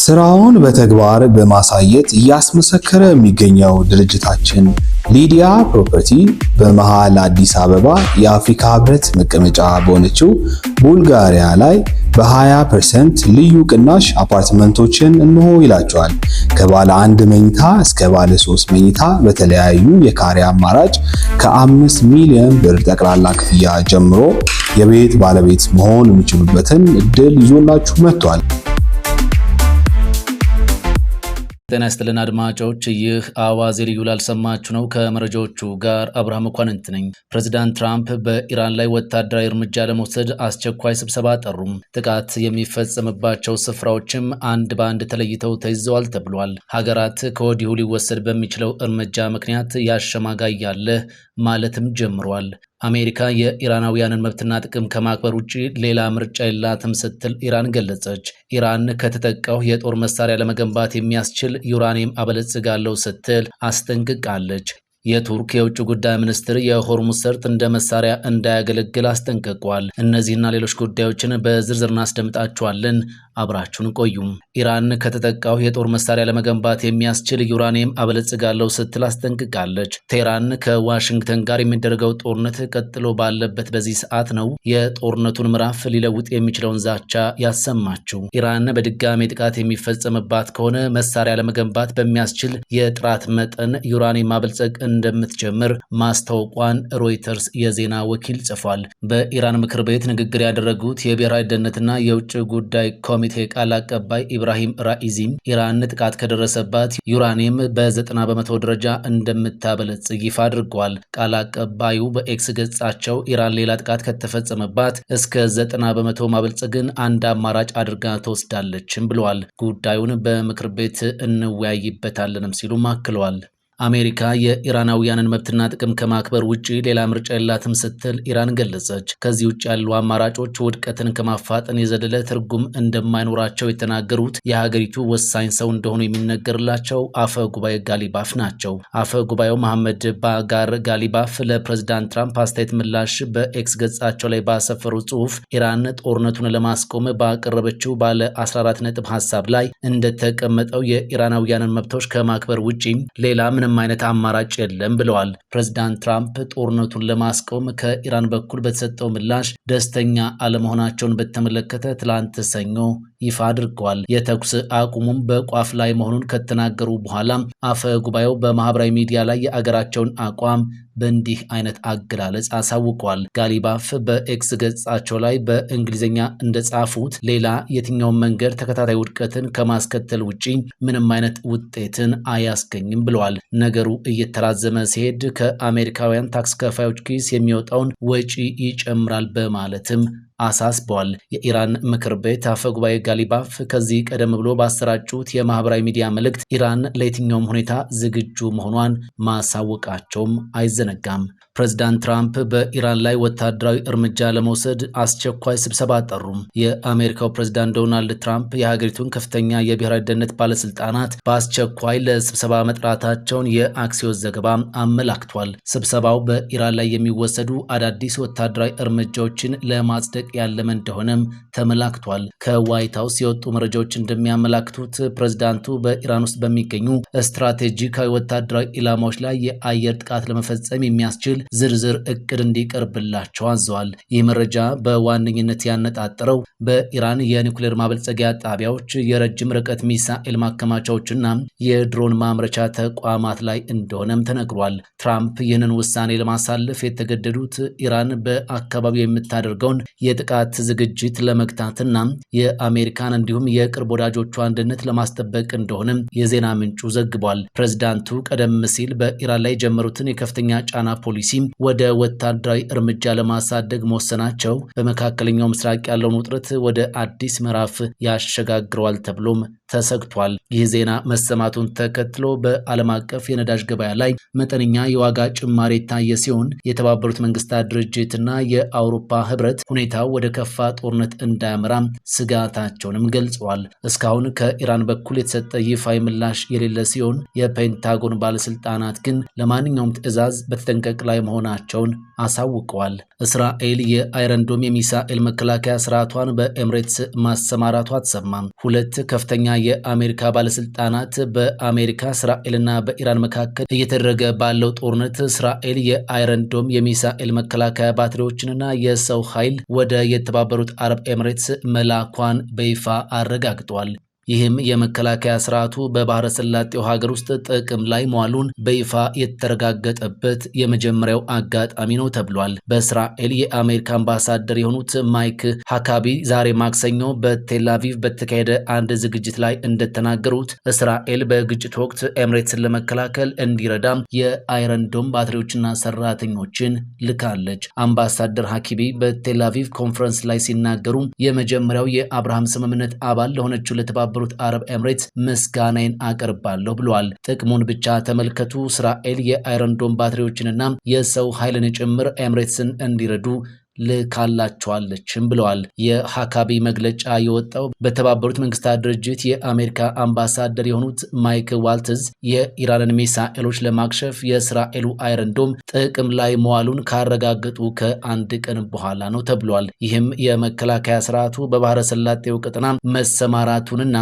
ስራውን በተግባር በማሳየት እያስመሰከረ የሚገኘው ድርጅታችን ሊዲያ ፕሮፐርቲ በመሃል አዲስ አበባ የአፍሪካ ህብረት መቀመጫ በሆነችው ቡልጋሪያ ላይ በ20% ልዩ ቅናሽ አፓርትመንቶችን እንሆ ይላቸዋል። ከባለ 1 መኝታ እስከ ባለ 3 መኝታ በተለያዩ የካሬ አማራጭ ከ5 ሚሊዮን ብር ጠቅላላ ክፍያ ጀምሮ የቤት ባለቤት መሆን የሚችሉበትን እድል ይዞላችሁ መጥቷል። ጤና ይስጥልን አድማጮች፣ ይህ አዋዜ ልዩ ላልሰማችሁ ነው። ከመረጃዎቹ ጋር አብርሃም መኳንንት ነኝ። ፕሬዚዳንት ትራምፕ በኢራን ላይ ወታደራዊ እርምጃ ለመውሰድ አስቸኳይ ስብሰባ ጠሩም። ጥቃት የሚፈጸምባቸው ስፍራዎችም አንድ በአንድ ተለይተው ተይዘዋል ተብሏል። ሀገራት ከወዲሁ ሊወሰድ በሚችለው እርምጃ ምክንያት ያሸማጋይ ያለ ማለትም ጀምሯል። አሜሪካ የኢራናውያንን መብትና ጥቅም ከማክበር ውጪ ሌላ ምርጫ የላትም ስትል ኢራን ገለጸች። ኢራን ከተጠቃው የጦር መሳሪያ ለመገንባት የሚያስችል ዩራኒየም አበለጽጋለሁ ስትል አስጠንቅቃለች። የቱርክ የውጭ ጉዳይ ሚኒስትር የሆርሙዝ ሰርጥ እንደ መሳሪያ እንዳያገለግል አስጠንቅቋል። እነዚህና ሌሎች ጉዳዮችን በዝርዝር እናስደምጣቸዋለን። አብራችሁን ቆዩ። ኢራን ከተጠቃው የጦር መሳሪያ ለመገንባት የሚያስችል ዩራኒየም አበለጽጋለሁ ስትል አስጠንቅቃለች። ቴህራን ከዋሽንግተን ጋር የሚደረገው ጦርነት ቀጥሎ ባለበት በዚህ ሰዓት ነው የጦርነቱን ምዕራፍ ሊለውጥ የሚችለውን ዛቻ ያሰማችው። ኢራን በድጋሚ ጥቃት የሚፈጸምባት ከሆነ መሳሪያ ለመገንባት በሚያስችል የጥራት መጠን ዩራኒየም ማበልጸግ እንደምትጀምር ማስታወቋን ሮይተርስ የዜና ወኪል ጽፏል። በኢራን ምክር ቤት ንግግር ያደረጉት የብሔራዊ ደህንነትና የውጭ ጉዳይ ኮሚቴ ቃል አቀባይ ኢብራሂም ራኢዚም ኢራን ጥቃት ከደረሰባት ዩራኒየም በ90% ደረጃ እንደምታበለጽግ ይፋ አድርገዋል። ቃል አቀባዩ በኤክስ ገጻቸው ኢራን ሌላ ጥቃት ከተፈጸመባት እስከ 90% ማበልጸግን አንድ አማራጭ አድርጋ ትወስዳለችም ብለዋል። ጉዳዩን በምክር ቤት እንወያይበታለንም ሲሉም አክለዋል። አሜሪካ የኢራናውያንን መብትና ጥቅም ከማክበር ውጪ ሌላ ምርጫ የላትም ስትል ኢራን ገለጸች። ከዚህ ውጭ ያሉ አማራጮች ውድቀትን ከማፋጠን የዘለለ ትርጉም እንደማይኖራቸው የተናገሩት የሀገሪቱ ወሳኝ ሰው እንደሆኑ የሚነገርላቸው አፈ ጉባኤ ጋሊባፍ ናቸው። አፈ ጉባኤው መሐመድ ባጋር ጋሊባፍ ለፕሬዝዳንት ትራምፕ አስተያየት ምላሽ በኤክስ ገጻቸው ላይ ባሰፈሩ ጽሑፍ ኢራን ጦርነቱን ለማስቆም ባቀረበችው ባለ 14 ነጥብ ሀሳብ ላይ እንደተቀመጠው የኢራናውያንን መብቶች ከማክበር ውጪ ሌላ ምንም አይነት አማራጭ የለም ብለዋል። ፕሬዝዳንት ትራምፕ ጦርነቱን ለማስቆም ከኢራን በኩል በተሰጠው ምላሽ ደስተኛ አለመሆናቸውን በተመለከተ ትላንት ሰኞ ይፋ አድርገዋል። የተኩስ አቁሙም በቋፍ ላይ መሆኑን ከተናገሩ በኋላ አፈ ጉባኤው በማህበራዊ ሚዲያ ላይ የአገራቸውን አቋም በእንዲህ አይነት አገላለጽ አሳውቀዋል። ጋሊባፍ በኤክስ ገጻቸው ላይ በእንግሊዝኛ እንደጻፉት ሌላ የትኛውን መንገድ ተከታታይ ውድቀትን ከማስከተል ውጪ ምንም አይነት ውጤትን አያስገኝም ብለዋል። ነገሩ እየተራዘመ ሲሄድ ከአሜሪካውያን ታክስ ከፋዮች ኪስ የሚወጣውን ወጪ ይጨምራል በማለትም አሳስበዋል። የኢራን ምክር ቤት አፈ ጉባኤ ጋሊባፍ ከዚህ ቀደም ብሎ ባሰራጩት የማህበራዊ ሚዲያ መልእክት ኢራን ለየትኛውም ሁኔታ ዝግጁ መሆኗን ማሳወቃቸውም አይዘነጋም። ፕሬዝዳንት ትራምፕ በኢራን ላይ ወታደራዊ እርምጃ ለመውሰድ አስቸኳይ ስብሰባ ጠሩም። የአሜሪካው ፕሬዝዳንት ዶናልድ ትራምፕ የሀገሪቱን ከፍተኛ የብሔራዊ ደህንነት ባለስልጣናት በአስቸኳይ ለስብሰባ መጥራታቸውን የአክሲዮስ ዘገባ አመላክቷል። ስብሰባው በኢራን ላይ የሚወሰዱ አዳዲስ ወታደራዊ እርምጃዎችን ለማጽደቅ ያለመ እንደሆነም ተመላክቷል። ከዋይት ሀውስ የወጡ መረጃዎች እንደሚያመላክቱት ፕሬዝዳንቱ በኢራን ውስጥ በሚገኙ ስትራቴጂካዊ ወታደራዊ ኢላማዎች ላይ የአየር ጥቃት ለመፈጸም የሚያስችል ዝርዝር እቅድ እንዲቀርብላቸው አዘዋል። ይህ መረጃ በዋነኝነት ያነጣጠረው በኢራን የኒውክሌር ማበልጸጊያ ጣቢያዎች፣ የረጅም ርቀት ሚሳኤል ማከማቻዎችና የድሮን ማምረቻ ተቋማት ላይ እንደሆነም ተነግሯል። ትራምፕ ይህንን ውሳኔ ለማሳለፍ የተገደዱት ኢራን በአካባቢው የምታደርገውን የጥቃት ዝግጅት ለመግታትና የአሜሪካን እንዲሁም የቅርብ ወዳጆቿ አንድነት ለማስጠበቅ እንደሆነም የዜና ምንጩ ዘግቧል። ፕሬዝዳንቱ ቀደም ሲል በኢራን ላይ የጀመሩትን የከፍተኛ ጫና ፖሊሲ ወደ ወታደራዊ እርምጃ ለማሳደግ መወሰናቸው በመካከለኛው ምስራቅ ያለውን ውጥረት ወደ አዲስ ምዕራፍ ያሸጋግረዋል ተብሎም ተሰግቷል። ይህ ዜና መሰማቱን ተከትሎ በዓለም አቀፍ የነዳጅ ገበያ ላይ መጠነኛ የዋጋ ጭማሪ የታየ ሲሆን የተባበሩት መንግስታት ድርጅትና የአውሮፓ ህብረት ሁኔታው ሁኔታው ወደ ከፋ ጦርነት እንዳያመራ ስጋታቸውንም ገልጸዋል። እስካሁን ከኢራን በኩል የተሰጠ ይፋዊ ምላሽ የሌለ ሲሆን የፔንታጎን ባለስልጣናት ግን ለማንኛውም ትዕዛዝ በተጠንቀቅ ላይ መሆናቸውን አሳውቀዋል። እስራኤል የአይረን ዶም የሚሳኤል መከላከያ ስርዓቷን በኤምሬትስ ማሰማራቷ ተሰማም። ሁለት ከፍተኛ የአሜሪካ ባለስልጣናት በአሜሪካ እስራኤልና በኢራን መካከል እየተደረገ ባለው ጦርነት እስራኤል የአይረን ዶም የሚሳኤል መከላከያ ባትሪዎችንና የሰው ኃይል ወደ የተባበሩት አረብ ኤምሬትስ መላኳን በይፋ አረጋግጧል። ይህም የመከላከያ ስርዓቱ በባህረ ሰላጤው ሀገር ውስጥ ጥቅም ላይ መዋሉን በይፋ የተረጋገጠበት የመጀመሪያው አጋጣሚ ነው ተብሏል። በእስራኤል የአሜሪካ አምባሳደር የሆኑት ማይክ ሃካቢ ዛሬ ማክሰኞ በቴል አቪቭ በተካሄደ አንድ ዝግጅት ላይ እንደተናገሩት እስራኤል በግጭት ወቅት ኤምሬትስን ለመከላከል እንዲረዳ የአይረን ዶም ባትሪዎችና ሰራተኞችን ልካለች። አምባሳደር ሃኪቢ በቴል አቪቭ ኮንፈረንስ ላይ ሲናገሩ የመጀመሪያው የአብርሃም ስምምነት አባል ለሆነችው ለተባበሩት አረብ ኤምሬትስ ምስጋናዬን አቀርባለሁ ብለዋል። ጥቅሙን ብቻ ተመልከቱ፣ እስራኤል የአይረን ዶም ባትሪዎችንና የሰው ኃይልን ጭምር ኤምሬትስን እንዲረዱ ልካላቸዋለችም ብለዋል። የሃካቢ መግለጫ የወጣው በተባበሩት መንግስታት ድርጅት የአሜሪካ አምባሳደር የሆኑት ማይክ ዋልትዝ የኢራንን ሚሳኤሎች ለማክሸፍ የእስራኤሉ አይረን ዶም ጥቅም ላይ መዋሉን ካረጋገጡ ከአንድ ቀን በኋላ ነው ተብሏል። ይህም የመከላከያ ስርዓቱ በባህረ ሰላጤው ቀጠና መሰማራቱንና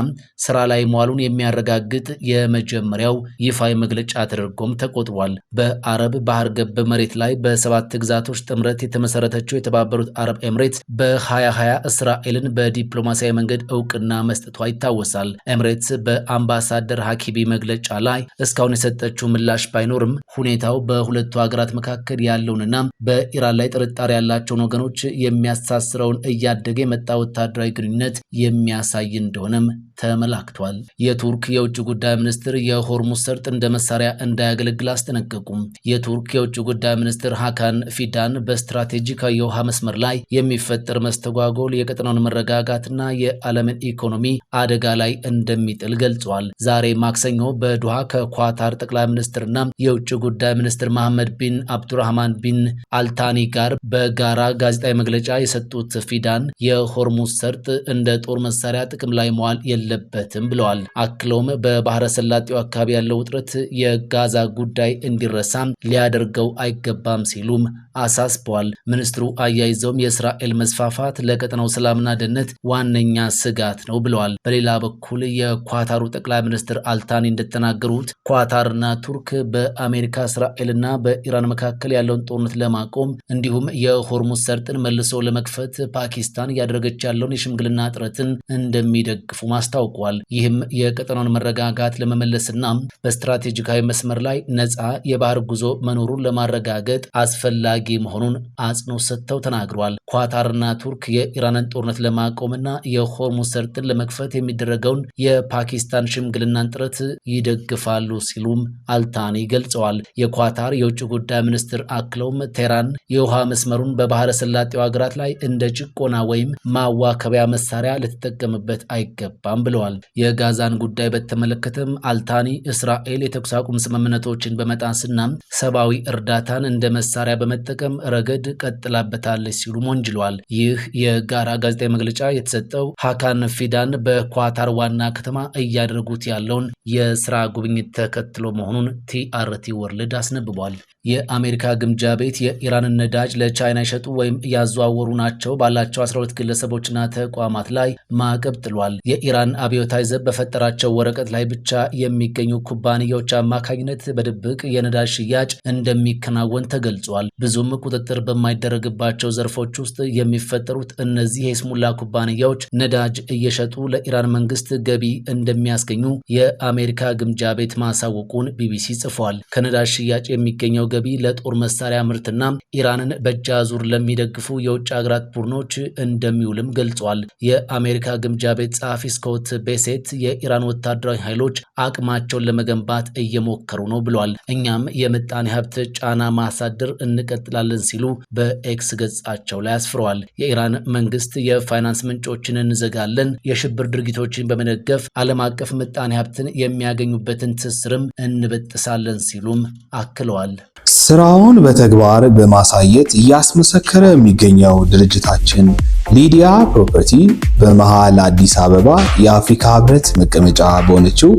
ስራ ላይ መዋሉን የሚያረጋግጥ የመጀመሪያው ይፋዊ መግለጫ ተደርጎም ተቆጥሯል። በአረብ ባህር ገብ መሬት ላይ በሰባት ግዛቶች ጥምረት የተመሰረተችው የተባበሩት አረብ ኤምሬትስ በ2020 እስራኤልን በዲፕሎማሲያዊ መንገድ እውቅና መስጠቷ ይታወሳል። ኤምሬትስ በአምባሳደር ሃኪቢ መግለጫ ላይ እስካሁን የሰጠችው ምላሽ ባይኖርም ሁኔታው በሁለቱ ሀገራት መካከል ያለውንና በኢራን ላይ ጥርጣሬ ያላቸውን ወገኖች የሚያስተሳስረውን እያደገ የመጣ ወታደራዊ ግንኙነት የሚያሳይ እንደሆነም ተመላክቷል። የቱርክ የውጭ ጉዳይ ሚኒስትር የሆርሙዝ ሰርጥ እንደ መሳሪያ እንዳያገለግል አስጠነቀቁም። የቱርክ የውጭ ጉዳይ ሚኒስትር ሃካን ፊዳን በስትራቴጂካዊ የውሃ መስመር ላይ የሚፈጠር መስተጓጎል የቀጠናውን መረጋጋትና የዓለምን ኢኮኖሚ አደጋ ላይ እንደሚጥል ገልጿል። ዛሬ ማክሰኞ በዶሃ ከኳታር ጠቅላይ ሚኒስትርና የውጭ ጉዳይ ሚኒስትር መሐመድ ቢን አብዱራህማን ቢን አልታኒ ጋር በጋራ ጋዜጣዊ መግለጫ የሰጡት ፊዳን የሆርሙዝ ሰርጥ እንደ ጦር መሳሪያ ጥቅም ላይ መዋል የለበትም ብለዋል። አክለውም በባህረ ሰላጤው አካባቢ ያለው ውጥረት የጋዛ ጉዳይ እንዲረሳም ሊያደርገው አይገባም ሲሉም አሳስበዋል። ሚኒስትሩ አያይዘውም የእስራኤል መስፋፋት ለቀጠናው ሰላምና ደህንነት ዋነኛ ስጋት ነው ብለዋል። በሌላ በኩል የኳታሩ ጠቅላይ ሚኒስትር አልታኒ እንደተናገሩት ኳታርና ቱርክ በአሜሪካ እስራኤልና በኢራን መካከል ያለውን ጦርነት ለማቆም እንዲሁም የሆርሙዝ ሰርጥን መልሶ ለመክፈት ፓኪስታን እያደረገች ያለውን የሽምግልና ጥረትን እንደሚደግፉ አስታውቋል። ይህም የቀጠናውን መረጋጋት ለመመለስና በስትራቴጂካዊ መስመር ላይ ነፃ የባህር ጉዞ መኖሩን ለማረጋገጥ አስፈላጊ መሆኑን አጽንኦት ሰጥተው ተናግረዋል። ኳታርና ቱርክ የኢራንን ጦርነት ለማቆምና የሆርሙዝ ሰርጥን ለመክፈት የሚደረገውን የፓኪስታን ሽምግልናን ጥረት ይደግፋሉ ሲሉም አልታኒ ገልጸዋል። የኳታር የውጭ ጉዳይ ሚኒስትር አክለውም ቴህራን የውሃ መስመሩን በባህረ ሰላጤው ሀገራት ላይ እንደ ጭቆና ወይም ማዋከቢያ መሳሪያ ልትጠቀምበት አይገባም ብለዋል። የጋዛን ጉዳይ በተመለከተም አልታኒ እስራኤል የተኩስ አቁም ስምምነቶችን በመጣስና ሰብአዊ እርዳታን እንደ መሳሪያ በመጠቀም ረገድ ቀጥላበታለች ሲሉም ወንጅለዋል። ይህ የጋራ ጋዜጣዊ መግለጫ የተሰጠው ሃካን ፊዳን በኳታር ዋና ከተማ እያደረጉት ያለውን የስራ ጉብኝት ተከትሎ መሆኑን ቲአርቲ ወርልድ አስነብቧል። የአሜሪካ ግምጃ ቤት የኢራንን ነዳጅ ለቻይና ይሸጡ ወይም ያዘዋወሩ ናቸው ባላቸው 12 ግለሰቦችና ተቋማት ላይ ማዕቀብ ጥሏል። የኢራን አብዮታዊ ዘብ በፈጠራቸው ወረቀት ላይ ብቻ የሚገኙ ኩባንያዎች አማካኝነት በድብቅ የነዳጅ ሽያጭ እንደሚከናወን ተገልጿል። ብዙም ቁጥጥር በማይደረግባቸው ዘርፎች ውስጥ የሚፈጠሩት እነዚህ የስሙላ ኩባንያዎች ነዳጅ እየሸጡ ለኢራን መንግስት ገቢ እንደሚያስገኙ የአሜሪካ ግምጃ ቤት ማሳወቁን ቢቢሲ ጽፏል። ከነዳጅ ሽያጭ የሚገኘው ገቢ ለጦር መሳሪያ ምርትና ኢራንን በእጅ አዙር ለሚደግፉ የውጭ ሀገራት ቡድኖች እንደሚውልም ገልጿል። የአሜሪካ ግምጃ ቤት ጸሐፊ ስኮት ቤሴት የኢራን ወታደራዊ ኃይሎች አቅማቸውን ለመገንባት እየሞከሩ ነው ብሏል። እኛም የምጣኔ ሀብት ጫና ማሳደር እንቀጥላለን ሲሉ በኤክስ ገጻቸው ላይ አስፍረዋል። የኢራን መንግስት የፋይናንስ ምንጮችን እንዘጋለን፣ የሽብር ድርጊቶችን በመደገፍ ዓለም አቀፍ ምጣኔ ሀብትን የሚያገኙበትን ትስስርም እንበጥሳለን ሲሉም አክለዋል። ስራውን በተግባር በማሳየት እያስመሰከረ የሚገኘው ድርጅታችን ሊዲያ ፕሮፐርቲ በመሃል አዲስ አበባ የአፍሪካ ህብረት መቀመጫ በሆነችው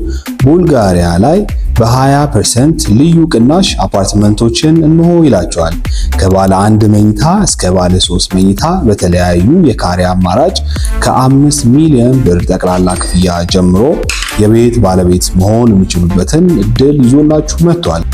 ቡልጋሪያ ላይ በ20% ልዩ ቅናሽ አፓርትመንቶችን እንሆ ይላቸዋል። ከባለ 1 መኝታ እስከ ባለ 3 መኝታ በተለያዩ የካሬ አማራጭ ከ5 ሚሊዮን ብር ጠቅላላ ክፍያ ጀምሮ የቤት ባለቤት መሆን የሚችሉበትን እድል ይዞላችሁ መጥቷል።